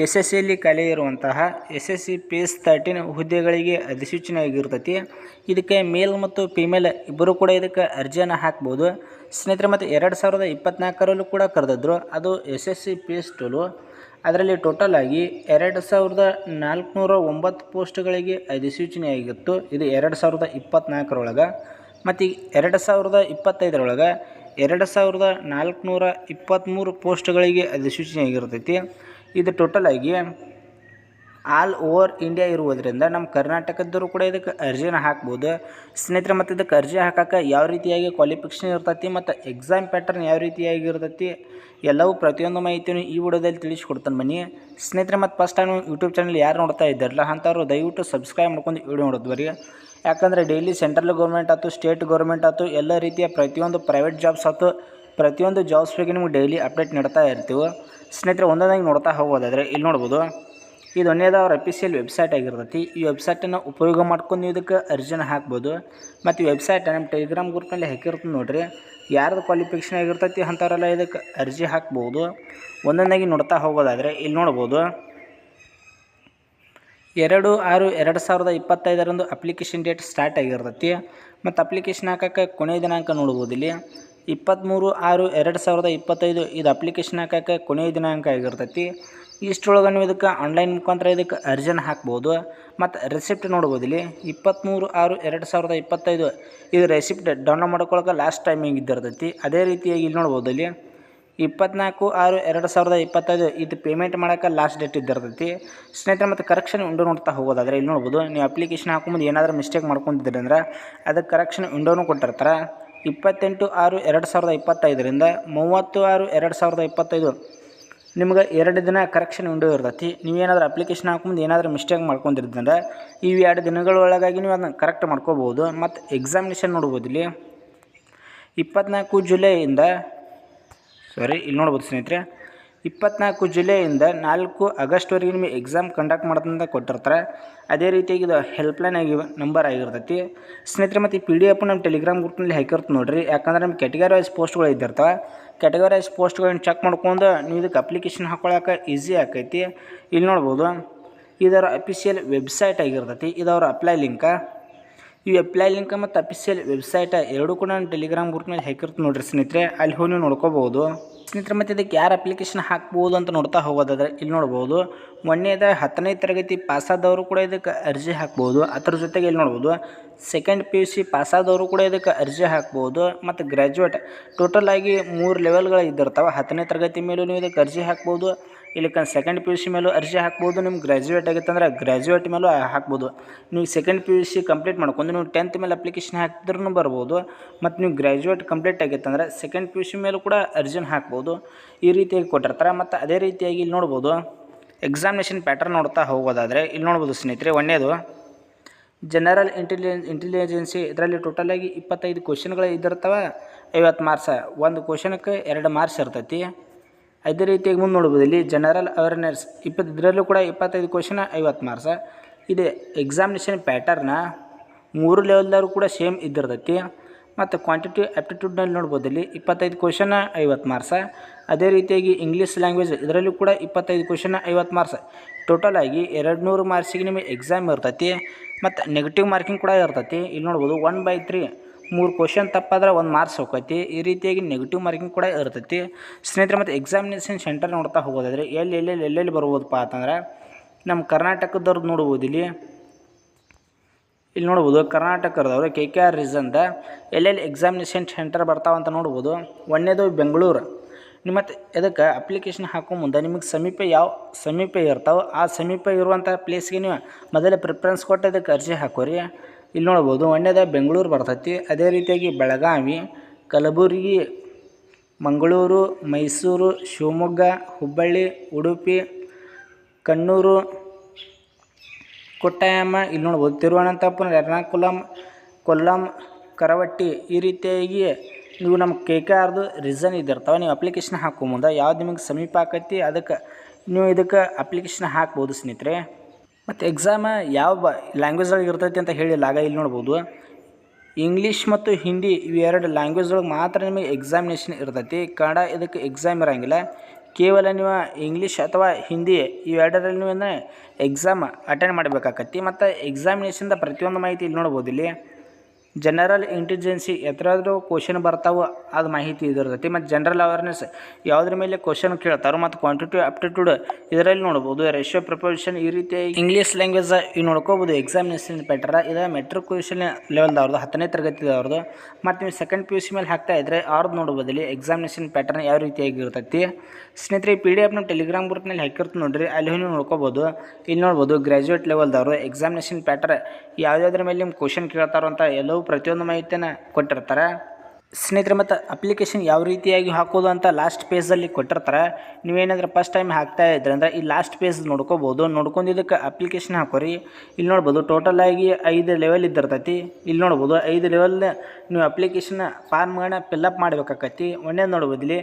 S S ಸಿಯಲ್ಲಿ ಖಾಲಿ ಇರುವಂತಹ ಎಸ್ ಎಸ್ ಸಿ ಪೇಸ್ 13 ಹುದ್ದೆಗಳಿಗೆ ಅಧಿಸೂಚನೆ ಆಗಿರ್ತೈತಿ. ಇದಕ್ಕೆ ಮೇಲ್ ಮತ್ತು ಫಿಮೇಲ್ ಇಬ್ಬರು ಕೂಡ ಇದಕ್ಕೆ ಅರ್ಜಿಯನ್ನು ಹಾಕ್ಬೋದು ಸ್ನೇಹಿತರೆ. ಮತ್ತು 2024ರಲ್ಲೂ ಕೂಡ ಕರೆದಿದ್ರು. ಅದು ಎಸ್ ಎಸ್ ಸಿ ಪೇಸ್ 12. ಅದರಲ್ಲಿ ಟೋಟಲ್ ಆಗಿ 2409 ಪೋಸ್ಟ್ಗಳಿಗೆ ಅಧಿಸೂಚನೆ ಆಗಿತ್ತು. ಇದು 2024ರೊಳಗೆ. ಮತ್ತು 2025ರೊಳಗೆ 2423 ಪೋಸ್ಟ್ಗಳಿಗೆ ಅಧಿಸೂಚನೆ ಆಗಿರ್ತೈತಿ. ಇದು ಟೋಟಲ್ ಆಗಿ ಆಲ್ ಓವರ್ ಇಂಡಿಯಾ ಇರುವುದರಿಂದ ನಮ್ಮ ಕರ್ನಾಟಕದವರು ಕೂಡ ಇದಕ್ಕೆ ಅರ್ಜಿನ ಹಾಕ್ಬೋದು ಸ್ನೇಹಿತರೆ. ಮತ್ತು ಇದಕ್ಕೆ ಅರ್ಜಿ ಹಾಕೋಕೆ ಯಾವ ರೀತಿಯಾಗಿ ಕ್ವಾಲಿಫಿಕೇಷನ್ ಇರ್ತೈತಿ ಮತ್ತು ಎಕ್ಸಾಮ್ ಪ್ಯಾಟರ್ನ್ ಯಾವ ರೀತಿಯಾಗಿ ಇರ್ತೈತಿ ಎಲ್ಲವೂ ಪ್ರತಿಯೊಂದು ಮಾಹಿತಿಯನ್ನು ಈ ವಿಡಿಯೋದಲ್ಲಿ ತಿಳಿಸ್ಕೊಡ್ತಾನೆ ಬನ್ನಿ ಸ್ನೇಹಿತರೆ. ಮತ್ತು ಫಸ್ಟ್ ಟೈಮ್ ಯೂಟ್ಯೂಬ್ ಚಾನಲ್ ಯಾರು ನೋಡ್ತಾ ಇದ್ದಾರಲ್ಲ ಅಂಥವ್ರು ದಯವಿಟ್ಟು ಸಬ್ಸ್ಕ್ರೈಬ್ ಮಾಡ್ಕೊಂಡು ವಿಡಿಯೋ ನೋಡೋದು ಬರೀ. ಯಾಕಂದರೆ ಡೈಲಿ ಸೆಂಟ್ರಲ್ ಗೌರ್ಮೆಂಟ್ ಆಯ್ತು, ಸ್ಟೇಟ್ ಗೌರ್ಮೆಂಟ್ ಆಯ್ತು, ಎಲ್ಲ ರೀತಿಯ ಪ್ರತಿಯೊಂದು ಪ್ರೈವೇಟ್ ಜಾಬ್ಸ್ ಆಯ್ತು, ಪ್ರತಿಯೊಂದು ಜಾಬ್ಸ್ ಬಗ್ಗೆ ನಿಮ್ಗೆ ಡೈಲಿ ಅಪ್ಡೇಟ್ ನೀಡ್ತಾ ಇರ್ತೀವಿ ಸ್ನೇಹಿತರೆ. ಒಂದೊಂದಾಗಿ ನೋಡ್ತಾ ಹೋಗೋದಾದರೆ ಇಲ್ಲಿ ನೋಡ್ಬೋದು, ಇದು ಒಂದೇದು ಅವ್ರ ಅಫಿಷಿಯಲ್ ವೆಬ್ಸೈಟ್ ಆಗಿರ್ತೈತಿ. ಈ ವೆಬ್ಸೈಟನ್ನು ಉಪಯೋಗ ಮಾಡ್ಕೊಂಡು ನೀವು ಇದಕ್ಕೆ ಅರ್ಜಿನ ಹಾಕ್ಬೋದು. ಮತ್ತು ಈ ವೆಬ್ಸೈಟ್ ನಮ್ಮ ಟೆಲಿಗ್ರಾಮ್ ಗ್ರೂಪ್ನಲ್ಲಿ ಹಾಕಿರ್ತದೆ ನೋಡಿರಿ. ಯಾರ್ದು ಕ್ವಾಲಿಫಿಕೇಷನ್ ಆಗಿರ್ತೈತಿ ಅಂಥವರೆಲ್ಲ ಇದಕ್ಕೆ ಅರ್ಜಿ ಹಾಕ್ಬೋದು. ಒಂದೊಂದಾಗಿ ನೋಡ್ತಾ ಹೋಗೋದಾದರೆ ಇಲ್ಲಿ ನೋಡ್ಬೋದು, 2/6/2025 ಅಪ್ಲಿಕೇಶನ್ ಡೇಟ್ ಸ್ಟಾರ್ಟ್ ಆಗಿರ್ತೈತಿ. ಮತ್ತು ಅಪ್ಲಿಕೇಶನ್ ಹಾಕೋಕ್ಕೆ ಕೊನೆಯ ದಿನಾಂಕ ನೋಡ್ಬೋದು ಇಲ್ಲಿ 23/6/2025 ಇದು ಅಪ್ಲಿಕೇಶನ್ ಹಾಕೋಕ್ಕೆ ಕೊನೆಯ ದಿನಾಂಕ ಆಗಿರ್ತೈತಿ. ಇಷ್ಟರೊಳಗೆ ನೀವು ಇದಕ್ಕೆ ಆನ್ಲೈನ್ ಮುಖಾಂತರ ಇದಕ್ಕೆ ಅರ್ಜಿನ ಹಾಕ್ಬೋದು. ಮತ್ತು ರೆಸಿಪ್ಟ್ ನೋಡ್ಬೋದು ಇಲ್ಲಿ 23/6/2025 ಇದು ರೆಸಿಪ್ಟ್ ಡೌನ್ಲೋಡ್ ಮಾಡ್ಕೊಳ್ಳೋಕೆ ಲಾಸ್ಟ್ ಟೈಮಿಂಗ್ ಇದ್ದಿರ್ತೈತಿ. ಅದೇ ರೀತಿಯಾಗಿ ಇಲ್ಲಿ ನೋಡ್ಬೋದು ಇಲ್ಲಿ 24/6/2025 ಇದು ಪೇಮೆಂಟ್ ಮಾಡೋಕೆ ಲಾಸ್ಟ್ ಡೇಟ್ ಇದ್ದಿರ್ತೈತಿ ಸ್ನೇಹಿತರೆ. ಮತ್ತು ಕರೆಕ್ಷನ್ ವಿಂಡೋ ನೋಡ್ತಾ ಹೋಗೋದಾದರೆ ಇಲ್ಲಿ ನೋಡ್ಬೋದು, ನೀವು ಅಪ್ಲಿಕೇಶನ್ ಹಾಕೊಂಬಂದು ಏನಾದರೂ ಮಿಸ್ಟೇಕ್ ಮಾಡ್ಕೊಂಡಿದ್ದೀರಿ ಅಂದ್ರೆ ಅದಕ್ಕೆ ಕರೆಕ್ಷನ್ ವಿಂಡೋನು ಕೊಟ್ಟಿರ್ತಾರೆ. 28/6/2025ರಿಂದ 30/6/2025 ನಿಮ್ಗೆ 2 ದಿನ ಕರೆಕ್ಷನ್ ವಿಂಡೋ ಇರ್ತೈತಿ. ನೀವೇನಾದರೂ ಅಪ್ಲಿಕೇಶನ್ ಹಾಕೊಂಬಂದು ಏನಾದರೂ ಮಿಸ್ಟೇಕ್ ಮಾಡ್ಕೊಂಡಿದ್ದಂದ್ರೆ ಈ 2 ದಿನಗಳೊಳಗಾಗಿ ನೀವು ಅದನ್ನು ಕರೆಕ್ಟ್ ಮಾಡ್ಕೋಬೋದು. ಮತ್ತು ಎಕ್ಸಾಮಿನೇಷನ್ ನೋಡ್ಬೋದು ಇಲ್ಲಿ 24 ಜುಲೈಯಿಂದ ಇಲ್ಲಿ ನೋಡ್ಬೋದು ಸ್ನೇಹಿತರೆ, 24 ಜುಲೈಯಿಂದ 4 ಆಗಸ್ಟ್ವರೆಗೆ ನಿಮಗೆ ಎಕ್ಸಾಮ್ ಕಂಡಕ್ಟ್ ಮಾಡೋದಂತ ಕೊಟ್ಟಿರ್ತಾರೆ. ಅದೇ ರೀತಿಯಾಗಿ ಇದು ಹೆಲ್ಪ್ಲೈನ್ ನಂಬರ್ ಆಗಿರ್ತೈತಿ ಸ್ನೇಹಿತರೆ. ಮತ್ತು ಈ PDF ನಮ್ಮ ಟೆಲಿಗ್ರಾಮ್ ಗ್ರೂಪ್ನಲ್ಲಿ ಹಾಕಿರ್ತೀವಿ ನೋಡಿರಿ. ಯಾಕಂದ್ರೆ ನಮ್ಮ ಕ್ಯಾಟಗರಿ ವೈಸ್ ಪೋಸ್ಟ್ಗಳು ಇದ್ದಿರ್ತವೆ. ಕ್ಯಾಟಗರಿ ವೈಸ್ ಪೋಸ್ಟ್ಗಳನ್ನ ಚೆಕ್ ಮಾಡ್ಕೊಂಡು ನೀವು ಇದಕ್ಕೆ ಅಪ್ಲಿಕೇಶನ್ ಹಾಕೊಳ್ಳೋಕೆ ಈಸಿ ಆಕೈತಿ. ಇಲ್ಲಿ ನೋಡ್ಬೋದು, ಇದರ ಅಫಿಷಿಯಲ್ ವೆಬ್ಸೈಟ್ ಆಗಿರ್ತೈತಿ. ಇದವರ ಅಪ್ಲೈ ಲಿಂಕ. ಈ ಅಪ್ಲೈ ಲಿಂಕ್ ಮತ್ತು ಅಫಿಷಿಯಲ್ ವೆಬ್ಸೈಟ್ ಎರಡೂ ಕೂಡ ನಾನು ಟೆಲಿಗ್ರಾಮ್ ಗ್ರೂಪ್ನಲ್ಲಿ ಹಾಕಿರ್ತೀನಿ ನೋಡಿರಿ ಸ್ನೇಹಿತರೆ. ಅಲ್ಲಿ ಹೋಗಿ ನೀವು ನೋಡ್ಕೋಬೋದು ಸ್ನೇಹಿತರೆ. ಮತ್ತು ಇದಕ್ಕೆ ಯಾರು ಅಪ್ಲಿಕೇಶನ್ ಹಾಕ್ಬೋದು ಅಂತ ನೋಡ್ತಾ ಹೋಗೋದಾದರೆ ಇಲ್ಲಿ ನೋಡ್ಬೋದು, 10ನೇ ತರಗತಿ ಪಾಸಾದವರು ಕೂಡ ಇದಕ್ಕೆ ಅರ್ಜಿ ಹಾಕ್ಬೋದು. ಅದರ ಜೊತೆಗೆ ಇಲ್ಲಿ ನೋಡ್ಬೋದು, ಸೆಕೆಂಡ್ PUC ಪಾಸಾದವರು ಕೂಡ ಇದಕ್ಕೆ ಅರ್ಜಿ ಹಾಕ್ಬೋದು. ಮತ್ತು ಗ್ರ್ಯಾಜುಯೇಟ್ ಟೋಟಲ್ ಆಗಿ 3 ಲೆವೆಲ್ಗಳು ಇದ್ದಿರ್ತಾವೆ. 10ನೇ ತರಗತಿ ಮೇಲೂ ನೀವು ಇದಕ್ಕೆ ಅರ್ಜಿ ಹಾಕ್ಬೋದು. ಇಲ್ಲಿಕ ಸೆಕೆಂಡ್ PUC ಮೇಲೂ ಅರ್ಜಿ ಹಾಕ್ಬೋದು. ನಿಮ್ಗೆ ಗ್ರ್ಯಾಜುಯೇಟ್ ಆಗಿತ್ತಂದ್ರೆ ಗ್ರ್ಯಾಜುಯೇಟ್ ಮೇಲೂ ಹಾಕ್ಬೋದು. ನೀವು ಸೆಕೆಂಡ್ PUC ಕಂಪ್ಲೀಟ್ ಮಾಡ್ಕೊಂಡು ನೀವು 10th ಮೇಲೆ ಅಪ್ಲಿಕೇಶನ್ ಹಾಕಿದ್ರೂ ಬರ್ಬೋದು. ಮತ್ತು ನೀವು ಗ್ರ್ಯಾಜುಯೇಟ್ ಕಂಪ್ಲೀಟ್ ಆಗಿತ್ತಂದ್ರೆ ಸೆಕೆಂಡ್ PUC ಮೇಲೂ ಕೂಡ ಅರ್ಜಿನ ಹಾಕ್ಬೋದು. ಈ ರೀತಿಯಾಗಿ ಕೊಟ್ಟಿರ್ತಾರೆ. ಮತ್ತು ಅದೇ ರೀತಿಯಾಗಿ ಇಲ್ಲಿ ನೋಡ್ಬೋದು, ಎಕ್ಸಾಮಿನೇಷನ್ ಪ್ಯಾಟರ್ನ್ ನೋಡ್ತಾ ಹೋಗೋದಾದರೆ ಇಲ್ಲಿ ನೋಡ್ಬೋದು ಸ್ನೇಹಿತರೆ, ಒಂದೇದು ಜನರಲ್ ಇಂಟೆಲಿಜೆನ್ಸಿ. ಇದರಲ್ಲಿ ಟೋಟಲಾಗಿ 25 ಕ್ವಶನ್ಗಳು ಇದ್ದಿರ್ತವೆ, 50 ಮಾರ್ಕ್ಸ್. ಒಂದು ಕ್ವಶನಕ್ಕೆ 2 ಮಾರ್ಕ್ಸ್ ಇರ್ತೈತಿ. ಅದೇ ರೀತಿಯಾಗಿ ಮುಂದೆ ನೋಡ್ಬೋದು ಇಲ್ಲಿ ಜನರಲ್ ಅವೇರ್ನೆಸ್ ಇದರಲ್ಲೂ ಕೂಡ 25 ಕ್ವಶನ್ 50 ಮಾರ್ಕ್ಸ್. ಇದು ಎಕ್ಸಾಮಿನೇಷನ್ ಪ್ಯಾಟರ್ನ 3 ಲೆವೆಲ್ದವರು ಕೂಡ ಸೇಮ್ ಇದ್ದಿರ್ತೈತಿ. ಮತ್ತು ಕ್ವಾಂಟಿಟಿವ್ ಆ್ಯಪ್ಟಿಟ್ಯೂಡ್ನಲ್ಲಿ ನೋಡ್ಬೋದು ಇಲ್ಲಿ 25 ಕ್ವಶನ್ 50 ಮಾರ್ಕ್ಸ್. ಅದೇ ರೀತಿಯಾಗಿ ಇಂಗ್ಲೀಷ್ ಲ್ಯಾಂಗ್ವೇಜ್ ಇದರಲ್ಲೂ ಕೂಡ 25 ಕ್ವಶನ್ 50 ಮಾರ್ಕ್ಸ್. ಟೋಟಲ್ ಆಗಿ 200 ಮಾರ್ಕ್ಸಿಗೆ ನಿಮಗೆ ಎಕ್ಸಾಮ್ ಇರ್ತೈತಿ. ಮತ್ತು ನೆಗೆಟಿವ್ ಮಾರ್ಕಿಂಗ್ ಕೂಡ ಇರ್ತೈತಿ. ಇಲ್ಲಿ ನೋಡ್ಬೋದು 1/3 3 ಕ್ವಶನ್ ತಪ್ಪಾದ್ರೆ 1 ಮಾರ್ಕ್ಸ್ ಹೋಗ್ತೈತಿ. ಈ ರೀತಿಯಾಗಿ ನೆಗೆಟಿವ್ ಮಾರ್ಕಿಂಗ್ ಕೂಡ ಇರ್ತೈತಿ ಸ್ನೇಹಿತರೆ. ಮತ್ತು ಎಕ್ಸಾಮಿನೇಷನ್ ಸೆಂಟರ್ ನೋಡ್ತಾ ಹೋಗೋದಾದರೆ ಎಲ್ಲೆಲ್ಲಿ ಬರ್ಬೋದಪ್ಪ ಅಂತಂದ್ರೆ ನಮ್ಮ ಕರ್ನಾಟಕದವ್ರದ್ದು ನೋಡ್ಬೋದು ಇಲ್ಲಿ ನೋಡ್ಬೋದು, ಕರ್ನಾಟಕದವರು KKR ರೀಸನ್ದ ಎಲ್ಲೆಲ್ಲಿ ಎಕ್ಸಾಮಿನೇಷನ್ ಸೆಂಟರ್ ಬರ್ತಾವಂತ ನೋಡ್ಬೋದು. ಒಂದೇದು ಬೆಂಗಳೂರು. ನಿಮ್ಮ ಮತ್ತು ಇದಕ್ಕೆ ಅಪ್ಲಿಕೇಶನ್ ಹಾಕೋ ಮುಂದೆ ನಿಮಗೆ ಸಮೀಪ ಇರ್ತಾವೆ. ಆ ಸಮೀಪ ಇರುವಂಥ ಪ್ಲೇಸ್ಗೆ ನೀವು ಮೊದಲೇ ಪ್ರಿಫರೆನ್ಸ್ ಕೊಟ್ಟು ಇದಕ್ಕೆ ಅರ್ಜಿ ಹಾಕೋರಿ. ಇಲ್ಲಿ ನೋಡ್ಬೋದು, ಒಂದೇದು ಬೆಂಗಳೂರು ಬರ್ತೈತಿ. ಅದೇ ರೀತಿಯಾಗಿ ಬೆಳಗಾವಿ, ಕಲಬುರಗಿ, ಮಂಗಳೂರು, ಮೈಸೂರು, ಶಿವಮೊಗ್ಗ, ಹುಬ್ಬಳ್ಳಿ, ಉಡುಪಿ, ಕಣ್ಣೂರು, ಕೊಟ್ಟಾಯಮ, ಇಲ್ಲಿ ನೋಡ್ಬೋದು ತಿರುವನಂತಪುರ, ಎರ್ನಾಕುಲಂ, ಕೊಲ್ಲಂ, ಕರವಟ್ಟಿ. ಈ ರೀತಿಯಾಗಿ ನೀವು ನಮ್ಮ KKRದು ರೀಸನ್ ಇದ್ದಿರ್ತಾವೆ. ನೀವು ಅಪ್ಲಿಕೇಶನ್ ಹಾಕೋ ಮುಂದೆ ಯಾವ್ದು ನಿಮಗೆ ಸಮೀಪ ಆಕೈತಿ ಅದಕ್ಕೆ ನೀವು ಇದಕ್ಕೆ ಅಪ್ಲಿಕೇಶನ್ ಹಾಕ್ಬೋದು ಸ್ನೇಹಿತರೆ. ಮತ್ತು ಎಕ್ಸಾಮ ಯಾವ ಲ್ಯಾಂಗ್ವೇಜ್ಗಳಿಗೆ ಇರ್ತೈತಿ ಅಂತ ಹೇಳಿಲ್ಲ. ಆಗ ಇಲ್ಲಿ ನೋಡ್ಬೋದು, ಇಂಗ್ಲೀಷ್ ಮತ್ತು ಹಿಂದಿ ಇವು 2 ಲ್ಯಾಂಗ್ವೇಜ್ಗಳಿಗೆ ಮಾತ್ರ ನಿಮಗೆ ಎಕ್ಸಾಮಿನೇಷನ್ ಇರ್ತೈತಿ. ಕನ್ನಡ ಇದಕ್ಕೆ ಎಕ್ಸಾಮ್ ಇರೋಂಗಿಲ್ಲ. ಕೇವಲ ನೀವು ಇಂಗ್ಲೀಷ್ ಅಥವಾ ಹಿಂದಿ ಇವೆರಡರಲ್ಲಿ ನೀವು ಎಕ್ಸಾಮ್ ಅಟೆಂಡ್ ಮಾಡಬೇಕಾಕತಿ. ಮತ್ತು ಎಕ್ಸಾಮಿನೇಷನ್ದ ಪ್ರತಿಯೊಂದು ಮಾಹಿತಿ ಇಲ್ಲಿ ನೋಡ್ಬೋದು. ಇಲ್ಲಿ ಜನರಲ್ ಇಂಟೆಲಿಜೆನ್ಸಿ ಎತ್ತರಾದರೂ ಕ್ವಶನ್ ಬರ್ತಾವೆ ಅದು ಮಾಹಿತಿ ಇದಿರ್ತೈತಿ. ಮತ್ತು ಜನರಲ್ ಅವೇರ್ನೆಸ್ ಯಾವುದ್ರ ಮೇಲೆ ಕ್ವಶನ್ ಕೇಳ್ತಾರೋ, ಮತ್ತು ಕ್ವಾಂಟಿಟಿವ್ ಆಪ್ಟಿಟ್ಯೂಡ್ ಇದರಲ್ಲಿ ನೋಡ್ಬೋದು. ರೇಷಿಯೋ ಪ್ರಪೋಸಿಷನ್ ಈ ರೀತಿ ಇಂಗ್ಲೀಷ್ ಲ್ಯಾಂಗ್ವೇಜ್ ಇವು ನೋಡ್ಕೋಬೋದು. ಎಕ್ಸಾಮಿನೇಷನ್ ಪ್ಯಾಟರ್ನ್ ಇದು ಮೆಟ್ರಿಕ್ಯುಲೇಷನ್ ಲೆವೆಲ್ದವ್ರದ್ದು 10ನೇ ತರಗತಿದವ್ರದ್ದು. ಮತ್ತು ನೀವು ಸೆಕೆಂಡ್ PUC ಮೇಲೆ ಹಾಕ್ತಾ ಇದ್ದರೆ ಅವ್ರದ್ದು ನೋಡ್ಬೋದು. ಇಲ್ಲಿ ಎಕ್ಸಾಮಿನೇಷನ್ ಪ್ಯಾಟರ್ನ್ ಯಾವ ರೀತಿಯಾಗಿರ್ತೈತಿ ಸ್ನೇಹಿತರೆ. PDF ನಮ್ಮ ಟೆಲಿಗ್ರಾಮ್ ಗ್ರೂಪ್ನಲ್ಲಿ ಹಾಕಿರ್ತೀವಿ ನೋಡಿರಿ, ಅಲ್ಲಿ ನೀವು ನೋಡ್ಕೋಬೋದು. ಇಲ್ಲಿ ನೋಡ್ಬೋದು ಗ್ರ್ಯಾಜುಯೇಟ್ ಲೆವೆಲ್ದವರು ಎಕ್ಸಾಮಿನೇಷನ್ ಪ್ಯಾಟರ್ನ್ ಯಾವುದ್ರ ಮೇಲೆ ನಿಮ್ಮ ಕ್ವಶನ್ ಕೇಳ್ತಾರೋ ಅಂತ ಎಲ್ಲವೂ ಪ್ರತಿಯೊಂದು ಮಾಹಿತಿಯನ್ನು ಕೊಟ್ಟಿರ್ತಾರೆ ಸ್ನೇಹಿತರೆ. ಮತ್ತು ಅಪ್ಲಿಕೇಶನ್ ಯಾವ ರೀತಿಯಾಗಿ ಹಾಕೋದು ಅಂತ ಲಾಸ್ಟ್ ಪೇಜಲ್ಲಿ ಕೊಟ್ಟಿರ್ತಾರೆ. ನೀವೇನಾದರೂ ಫಸ್ಟ್ ಟೈಮ್ ಹಾಕ್ತಾ ಇದ್ರೆ ಅಂದರೆ ಈ ಲಾಸ್ಟ್ ಪೇಜ್ ನೋಡ್ಕೋಬೋದು. ನೋಡ್ಕೊಂಡು ಇದಕ್ಕೆ ಅಪ್ಲಿಕೇಶನ್ ಹಾಕೋರಿ. ಇಲ್ಲಿ ನೋಡ್ಬೋದು ಟೋಟಲ್ ಆಗಿ 5 ಲೆವೆಲ್ ಇದ್ದಿರ್ತೈತಿ. ಇಲ್ಲಿ ನೋಡ್ಬೋದು 5 ಲೆವೆಲ್ ನೀವು ಅಪ್ಲಿಕೇಶನ್ ಫಾರ್ಮ್ಗಳನ್ನ ಫಿಲ್ಲಪ್ ಮಾಡಬೇಕಾಕತಿ. ಒಂದೇದು ನೋಡ್ಬೋದು ಇಲ್ಲಿ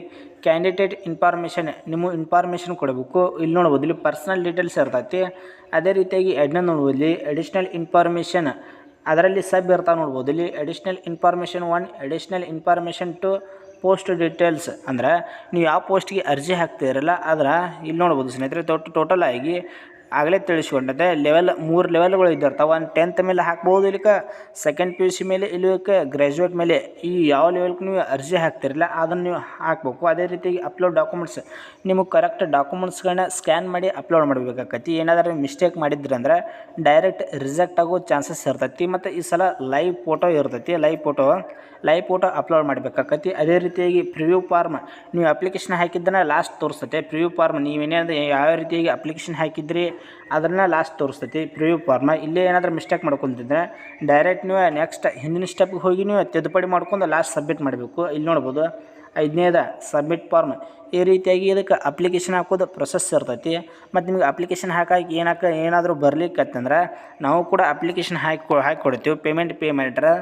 ಕ್ಯಾಂಡಿಡೇಟ್ ಇನ್ಫಾರ್ಮೇಷನ್, ನಿಮ್ಮ ಇನ್ಫಾರ್ಮೇಷನ್ ಕೊಡಬೇಕು. ಇಲ್ಲಿ ನೋಡ್ಬೋದು ಇಲ್ಲಿ ಪರ್ಸ್ನಲ್ ಡೀಟೇಲ್ಸ್ ಇರ್ತೈತಿ. ಅದೇ ರೀತಿಯಾಗಿ ಎರಡನೇ ನೋಡ್ಬೋದು ಇಲ್ಲಿ ಅಡಿಷ್ನಲ್ ಇನ್ಫಾರ್ಮೇಷನ್, ಅದರಲ್ಲಿ ಸಬ್ ಇರ್ತಾವೆ ನೋಡ್ಬೋದು. ಇಲ್ಲಿ additional information 1, additional information 2, post details. ಅಂದ್ರೆ ನೀವು ಯಾವ ಪೋಸ್ಟ್ಗೆ ಅರ್ಜಿ ಹಾಕ್ತಿರಲ್ಲ ಅದರ ಇಲ್ಲಿ ನೋಡ್ಬೋದು ಸ್ನೇಹಿತರೆ. ಟೋಟಲ್ ಆಗಿ ಆಗಲೇ ತಿಳಿಸ್ಕೊಂಡಂತೆ 3 ಲೆವೆಲ್ಗಳು ಇದ್ದಿರ್ತಾವೆ. ಒಂದು 10th ಮೇಲೆ ಹಾಕ್ಬೋದು, ಇಲ್ಲಿಕ್ಕೆ ಸೆಕೆಂಡ್ PUC ಮೇಲೆ, ಇಲ್ಲಿಕ್ಕೆ ಗ್ರ್ಯಾಜುಯೇಟ್ ಮೇಲೆ. ಈ ಯಾವ ಲೆವೆಲ್ಗೆ ನೀವು ಅರ್ಜಿ ಹಾಕ್ತಿರಲ್ಲ ಅದನ್ನು ನೀವು ಹಾಕಬೇಕು. ಅದೇ ರೀತಿಯಾಗಿ ಅಪ್ಲೋಡ್ ಡಾಕ್ಯುಮೆಂಟ್ಸ್, ನಿಮಗೆ ಕರೆಕ್ಟ್ ಡಾಕ್ಯುಮೆಂಟ್ಸ್ಗಳನ್ನ ಸ್ಕ್ಯಾನ್ ಮಾಡಿ ಅಪ್ಲೋಡ್ ಮಾಡಬೇಕಾಕತಿ. ಏನಾದರೂ ಮಿಸ್ಟೇಕ್ ಮಾಡಿದ್ರಿ ಅಂದ್ರೆ ಡೈರೆಕ್ಟ್ ರಿಜೆಕ್ಟ್ ಆಗೋ ಚಾನ್ಸಸ್ ಇರ್ತೈತಿ. ಮತ್ತು ಈ ಸಲ ಲೈವ್ ಫೋಟೋ ಇರ್ತೈತಿ. ಲೈವ್ ಫೋಟೋ ಅಪ್ಲೋಡ್ ಮಾಡಬೇಕಾಕತಿ. ಅದೇ ರೀತಿಯಾಗಿ ಪ್ರಿವ್ಯೂ ಫಾರ್ಮ್, ನೀವು ಅಪ್ಲಿಕೇಶನ್ ಹಾಕಿದ್ದನ್ನು ಲಾಸ್ಟ್ ತೋರಿಸ್ತೈತೆ. ಪ್ರಿವ್ಯೂ ಫಾರ್ಮ್ ನೀವೇನಾದ್ರು ಯಾವ ರೀತಿಯಾಗಿ ಅಪ್ಲಿಕೇಶನ್ ಹಾಕಿದ್ರಿ ಅದನ್ನು ಲಾಸ್ಟ್ ತೋರಿಸ್ತೈತಿ ಪ್ರಿವ್ಯೂ ಫಾರ್ಮ್. ಇಲ್ಲೇ ಏನಾದರೂ ಮಿಸ್ಟೇಕ್ ಮಾಡ್ಕೊತಿದ್ರೆ ಡೈರೆಕ್ಟ್ ನೀವು ನೆಕ್ಸ್ಟ್ ಹಿಂದಿನ ಸ್ಟೆಪ್ಗೆ ಹೋಗಿ ನೀವು ತಿದ್ದುಪಡಿ ಮಾಡ್ಕೊಂಡು ಲಾಸ್ಟ್ ಸಬ್ಮಿಟ್ ಮಾಡಬೇಕು. ಇಲ್ಲಿ ನೋಡ್ಬೋದು 5ನೇದು ಸಬ್ಮಿಟ್ ಫಾರ್ಮ್. ಈ ರೀತಿಯಾಗಿ ಇದಕ್ಕೆ ಅಪ್ಲಿಕೇಶನ್ ಹಾಕೋದು ಪ್ರೊಸೆಸ್ ಇರ್ತೈತಿ. ಮತ್ತು ನಿಮ್ಗೆ ಅಪ್ಲಿಕೇಶನ್ ಹಾಕಿ ಏನಾದರೂ ಬರ್ಲಿಕ್ಕತ್ತಂದ್ರೆ ನಾವು ಕೂಡ ಅಪ್ಲಿಕೇಶನ್ ಹಾಕಿ ಪೇಮೆಂಟ್ ಪೇ ಮಾಡಿದ್ರೆ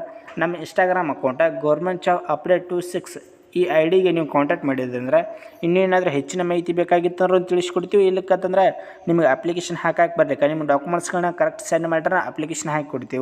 ನಮ್ಮ Instagram account government job update 26 ಈ IDಗೆ ನೀವು ಕಾಂಟ್ಯಾಕ್ಟ್ ಮಾಡಿದ್ರಿ ಅಂದರೆ ಇನ್ನೇನಾದರೂ ಹೆಚ್ಚಿನ ಮಾಹಿತಿ ಬೇಕಾಗಿತ್ತು ಅನ್ನೋದು ತಿಳಿಸ್ಕೊಡ್ತೀವಿ. ಇಲ್ಲಕ್ಕಂತಂದ್ರೆ ನಿಮಗೆ ಅಪ್ಲಿಕೇಶನ್ ಹಾಕಕ್ಕೆ ಬರ್ಲಿಕ್ಕೆ ನಿಮ್ಮ ಡಾಕ್ಯುಮೆಂಟ್ಸ್ಗಳನ್ನ ಕರೆಕ್ಟ್ ಸೆಂಡ್ ಮಾಡಿದ್ರೆ ಅಪ್ಲಿಕೇಶನ್ ಹಾಕಿ ಕೊಡ್ತೀವಿ.